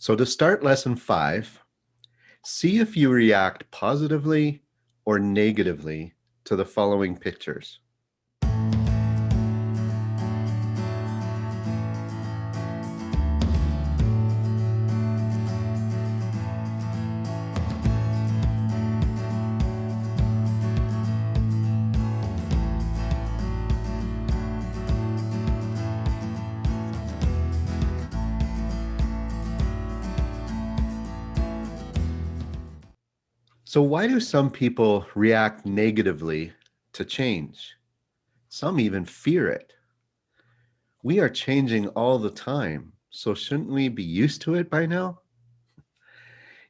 So to start lesson 5, see if you react positively or negatively to the following pictures. So why do some people react negatively to change? Some even fear it. We are changing all the time, so shouldn't we be used to it by now?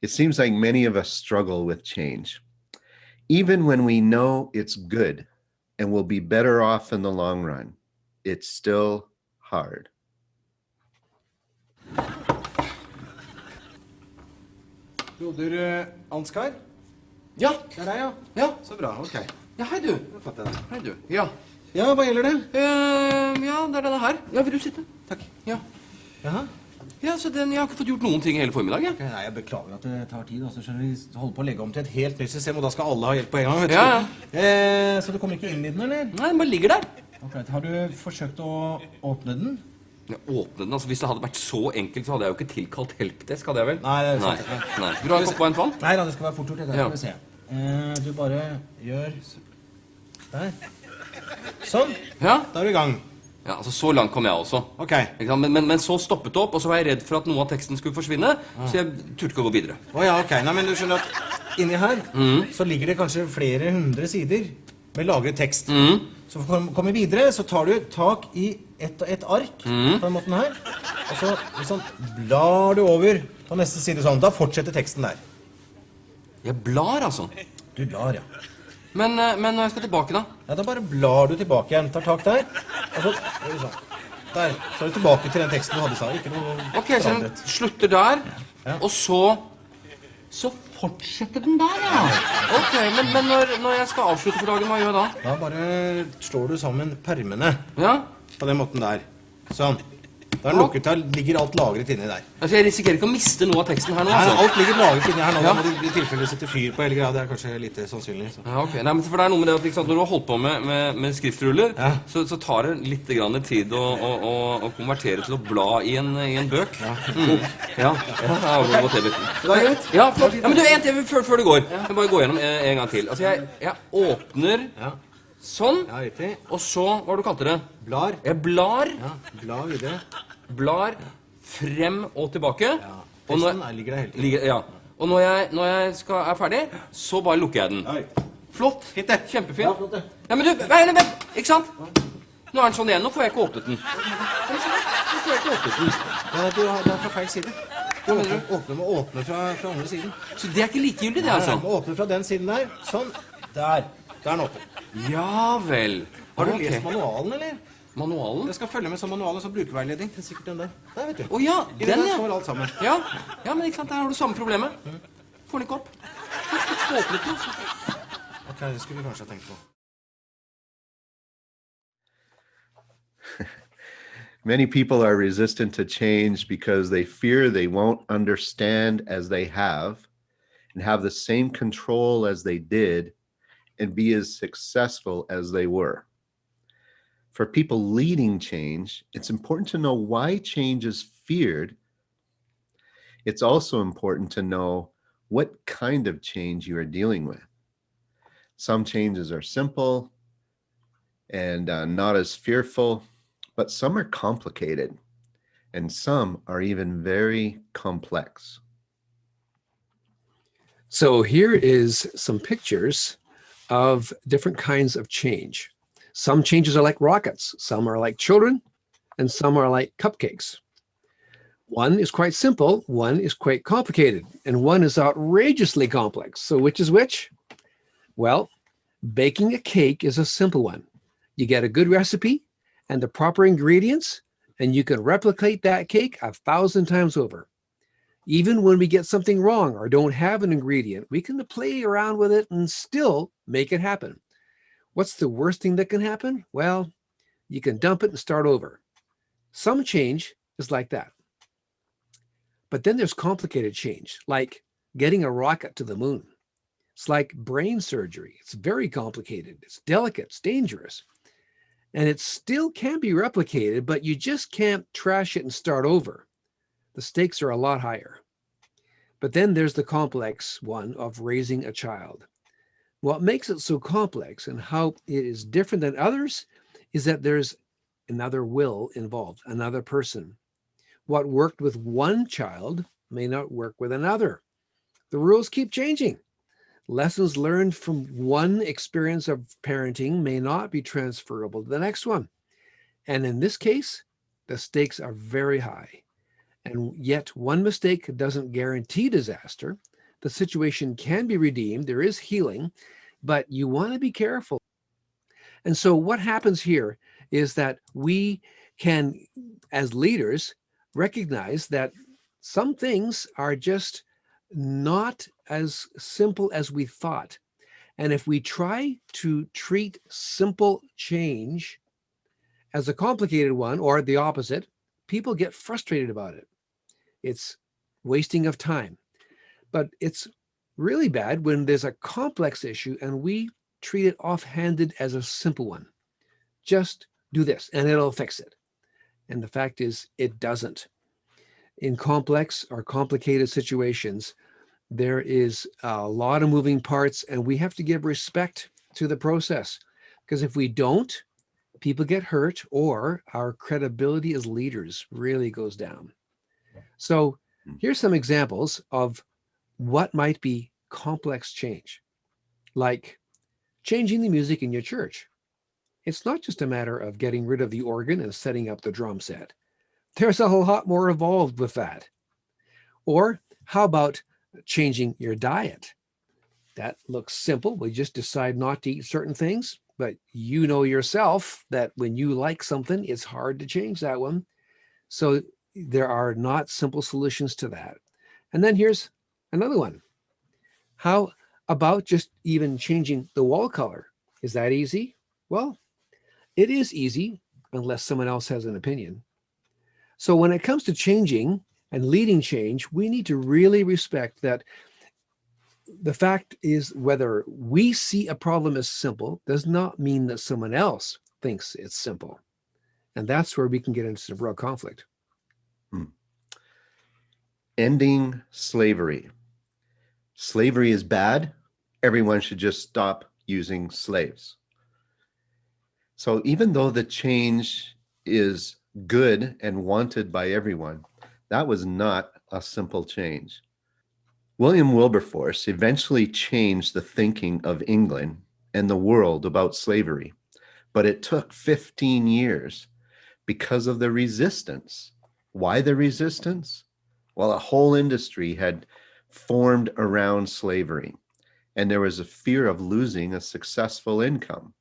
It seems like many of us struggle with change. Even when we know it's good and will be better off in the long run, it's still hard. Broder Ansgar? Ja, Det er deg, ja. ja. Så bra, ok. Ja, hei du. Da fatter jeg det. Hei du. Ja. Ja, hva gjelder det? Ja, det er denne her. Ja, vil du sitte? Takk. Ja. Jaha. Ja, så jeg har ikke fått gjort noen ting hele formiddag, jeg. Ok, nei, jeg beklager at det tar tid. Altså, skjønner vi holder på å legge om til et helt nytt system, og da skal alle ha hjelp på en gang, vet du. Ja, så du kommer ikke inn i den, eller? Nei, den bare ligger der. Ok, har du forsøkt å åpne den? Jeg åpnet den, altså hvis det hadde vært så enkelt, så hadde jeg jo ikke tilkalt helpdesk, hadde jeg vel? Nei, det er Nei. sant. Nei. Vil du ha en kopp og en vann? Nei da, det skal være fort gjort. Det Ja. skal vi se. Du bare gjør der. Sånn. Ja. Da er du i gang. Ja, altså så langt kom jeg også. Ok. Ikke sant? Men så stoppet det opp, og så var jeg redd for at noe av teksten skulle forsvinne, så jeg turte ikke å gå videre. Åja, ok. Nei, men du skjønner at inni her så ligger det kanskje flere hundre sider med lagret tekst. Så for å komme videre så tar du tak i et ark på den måten her, og så liksom blar du over på neste side sånn. Da fortsetter teksten der. Jeg blar, altså. Du blar, ja. Men når jeg skal tilbake da? Ja, da bare blar du tilbake igjen. Tar tak der, og så gjør du sånn. Der. Så er du tilbake til den teksten du hadde, sa. Ikke noe Ok, så den forandret. slutter der, Ja. og så fortsetter den der, ja. Ok, men når jeg skal avslutte for dagen, hva gjør jeg da? Da bare slår du sammen permene Ja? på den måten der. Sånn. Da er den lukket, da ligger alt lagret inni der. Altså, jeg risikerer ikke å miste noe av teksten her nå, Nei, altså. alt ligger lagret inni her nå. Ja. Da må du i tilfelle sette fyr på hele greia. Det er kanskje lite sannsynlig. Så. Ja, ok. Nei, men for det er noe med det at ikke sant, når du har holdt på med skriftruller, Ja. så tar det litt grann tid å konvertere til å bla i en bøk. Ja, ja. Hva TV. Det er greit. Ja, flott. Ja, men du, en TV før du går. Jeg må bare gå gjennom en gang til. Altså, jeg åpner Ja, sånn, ja, riktig. og så, hva du kalte det? Blar. Jeg blar, Ja, bla videre. blar frem og tilbake. Ja, Og når, teksten ligger der hele tiden. ja. Og når jeg er ferdig, så bare lukker jeg den. Oi. Flott. Fint det. Kjempefint. Ja, flott det. Ja, men du, vent, ikke sant? Nå er den sånn igjen, nå får jeg ikke åpnet den. Nå får jeg ikke åpnet den. Ja, det er fra feil side. Du må åpne fra andre siden. Så det er ikke likegyldig, det Nei, altså? du må åpne fra den siden der. Sånn. Der. Der er den åpen. Ja vel. Har du Ok. lest manualen, eller? Manualen? Jeg skal følge med som manualen som brukerveiledning. Det er sikkert den der. Der, vet du. Å ja, I den ja. står alt sammen. Ja, men ikke sant, der har du samme problemet. Får den ikke opp. Får åpnet den, så. Ok, det skulle vi kanskje ha tenkt på. Many people are resistant to change because they fear they won't understand as they have and have the same control as they did and be as successful as they were. For people leading change, it's important to know why change is feared. It's also important to know what kind of change you are dealing with. Some changes are simple and not as fearful, but some are complicated, and some are even very complex. So here is some pictures of different kinds of change. Some changes are like rockets, some are like children, and some are like cupcakes. One is quite simple, one is quite complicated, and one is outrageously complex. So which is which? Well, baking a cake is a simple one. You get a good recipe and the proper ingredients, and you can replicate that cake 1,000 times over. Even when we get something wrong or don't have an ingredient, we can play around with it and still make it happen. What's the worst thing that can happen? Well, you can dump it and start over. Some change is like that. But then there's complicated change, like getting a rocket to the moon. It's like brain surgery. It's very complicated. It's delicate. It's dangerous. And it still can be replicated, but you just can't trash it and start over. The stakes are a lot higher. But then there's the complex one of raising a child. What makes it so complex and how it is different than others is that there's another will involved, another person. What worked with one child may not work with another. The rules keep changing. Lessons learned from one experience of parenting may not be transferable to the next one. And in this case, the stakes are very high. And yet one mistake doesn't guarantee disaster. The situation can be redeemed. There is healing, but you want to be careful. And so what happens here is that we can, as leaders, recognize that some things are just not as simple as we thought. And if we try to treat simple change as a complicated one or the opposite, people get frustrated about it. It's wasting of time. But it's really bad when there's a complex issue and we treat it offhanded as a simple one. Just do this and it'll fix it. And the fact is, it doesn't. In complex or complicated situations, there is a lot of moving parts and we have to give respect to the process. Because if we don't, people get hurt or our credibility as leaders really goes down. So here's some examples of what might be complex change, like changing the music in your church. It's not just a matter of getting rid of the organ and setting up the drum set. There's a lot more involved with that. Or how about changing your diet? That looks simple. We just decide not to eat certain things, but you know yourself that when you like something, it's hard to change that one. So there are not simple solutions to that. And then here's another one. How about just even changing the wall color? Is that easy? Well, it is easy unless someone else has an opinion. So when it comes to changing and leading change, we need to really respect that the fact is whether we see a problem as simple does not mean that someone else thinks it's simple. And that's where we can get into some real conflict. Ending slavery. Slavery is bad. Everyone should just stop using slaves. So even though the change is good and wanted by everyone, that was not a simple change. William Wilberforce eventually changed the thinking of England and the world about slavery, but it took 15 years because of the resistance. Why the resistance? Well, a whole industry had formed around slavery, and there was a fear of losing a successful income.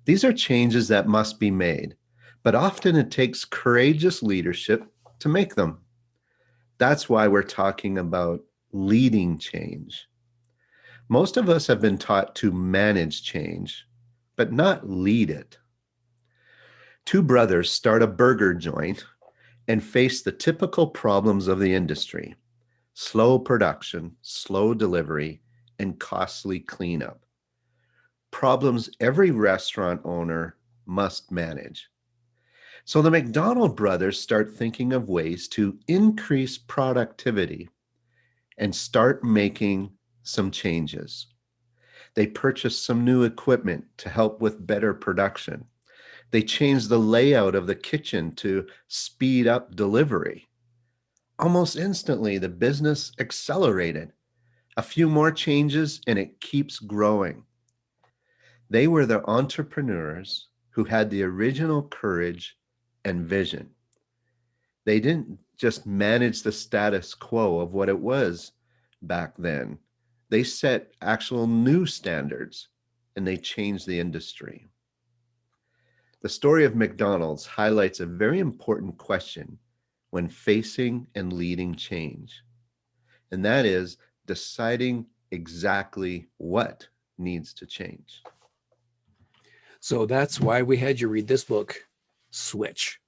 These are changes that must be made, but often it takes courageous leadership to make them. That's why we're talking about leading change. Most of us have been taught to manage change, but not lead it. Two brothers start a burger joint and face the typical problems of the industry: slow production, slow delivery, and costly cleanup. Problems every restaurant owner must manage. So the McDonald brothers start thinking of ways to increase productivity and start making some changes. They purchase some new equipment to help with better production. They changed the layout of the kitchen to speed up delivery. Almost instantly, the business accelerated. A few more changes and it keeps growing. They were the entrepreneurs who had the original courage and vision. They didn't just manage the status quo of what it was back then. They set actual new standards and they changed the industry. The story of McDonald's highlights a very important question when facing and leading change, and that is deciding exactly what needs to change. So that's why we had you read this book, Switch.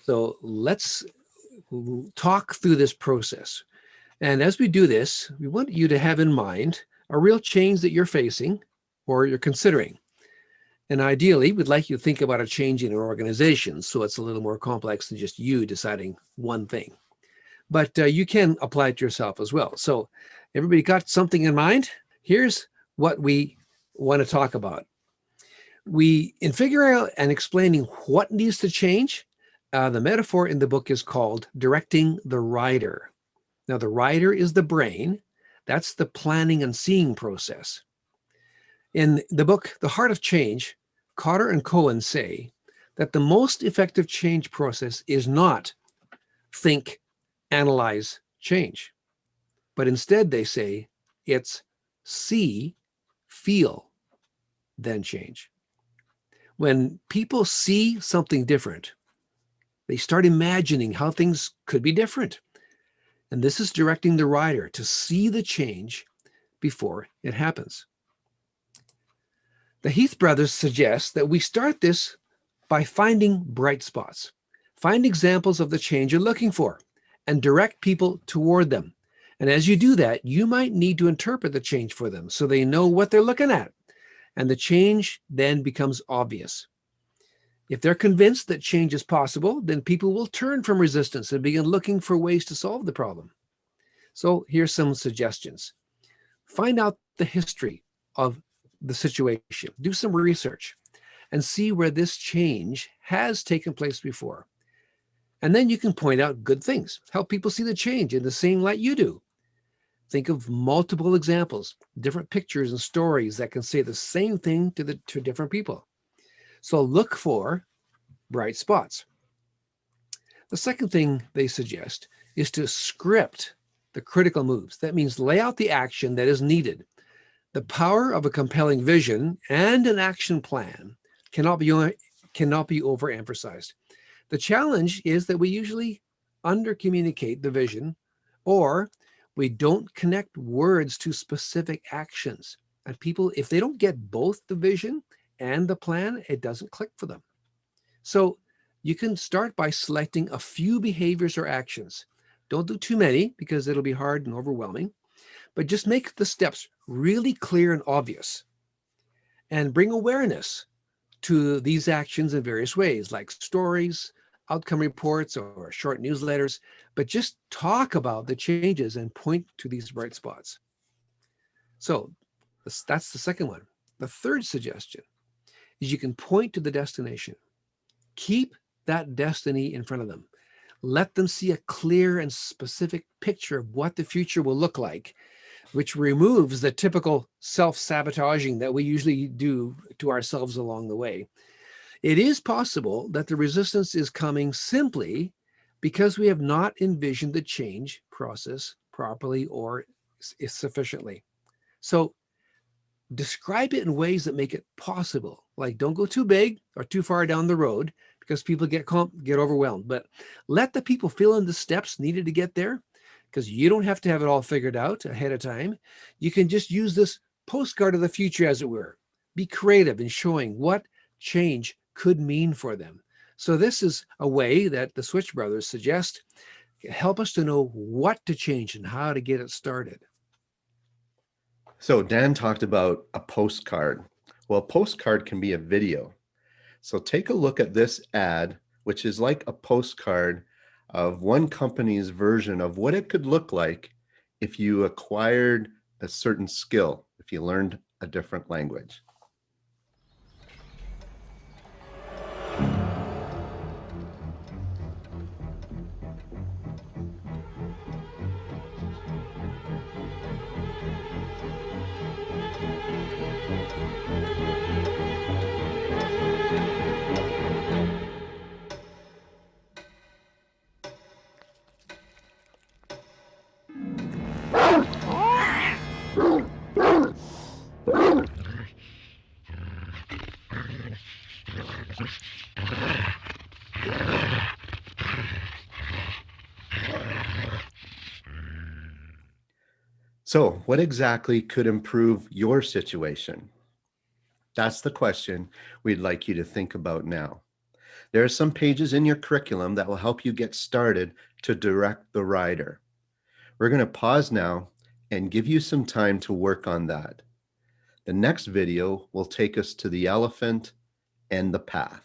So let's talk through this process. And as we do this, we want you to have in mind a real change that you're facing or you're considering. And ideally, we'd like you to think about a change in an organization, so it's a little more complex than just you deciding one thing. But you can apply it to yourself as well. So everybody got something in mind? Here's what we want to talk about. In figuring out and explaining what needs to change, the metaphor in the book is called directing the rider. Now, the rider is the brain. That's the planning and seeing process. In the book, The Heart of Change, Cotter and Cohen say that the most effective change process is not think, analyze, change. But instead, they say it's see, feel, then change. When people see something different, they start imagining how things could be different. And this is directing the rider to see the change before it happens. The Heath brothers suggest that we start this by finding bright spots. Find examples of the change you're looking for and direct people toward them. And as you do that, you might need to interpret the change for them so they know what they're looking at. And the change then becomes obvious. If they're convinced that change is possible, then people will turn from resistance and begin looking for ways to solve the problem. So here's some suggestions. Find out the history of the situation. Do some research and see where this change has taken place before. And then you can point out good things. Help people see the change in the same light you do. Think of multiple examples, different pictures and stories that can say the same thing to different people. So look for bright spots. The second thing they suggest is to script the critical moves. That means lay out the action that is needed. The power of a compelling vision and an action plan cannot be overemphasized. The challenge is that we usually under-communicate the vision, or we don't connect words to specific actions. And people, if they don't get both the vision and the plan, it doesn't click for them. So you can start by selecting a few behaviors or actions. Don't do too many because it'll be hard and overwhelming, but just make the steps really clear and obvious and bring awareness to these actions in various ways, like stories, outcome reports, or short newsletters, but just talk about the changes and point to these bright spots. So that's the second one. The third suggestion is you can point to the destination. Keep that destiny in front of them. Let them see a clear and specific picture of what the future will look like, which removes the typical self-sabotaging that we usually do to ourselves along the way. It is possible that the resistance is coming simply because we have not envisioned the change process properly or sufficiently. So describe it in ways that make it possible. Like, don't go too big or too far down the road because people get overwhelmed. But let the people fill in the steps needed to get there, because you don't have to have it all figured out ahead of time. You can just use this postcard of the future, as it were. Be creative in showing what change could mean for them. So this is a way that the Switch brothers suggest help us to know what to change and how to get it started. So Dan talked about a postcard. Well, a postcard can be a video. So take a look at this ad, which is like a postcard of one company's version of what it could look like if you acquired a certain skill, if you learned a different language. So, what exactly could improve your situation? That's the question we'd like you to think about now. There are some pages in your curriculum that will help you get started to direct the rider. We're going to pause now and give you some time to work on that. The next video will take us to the elephant and the path.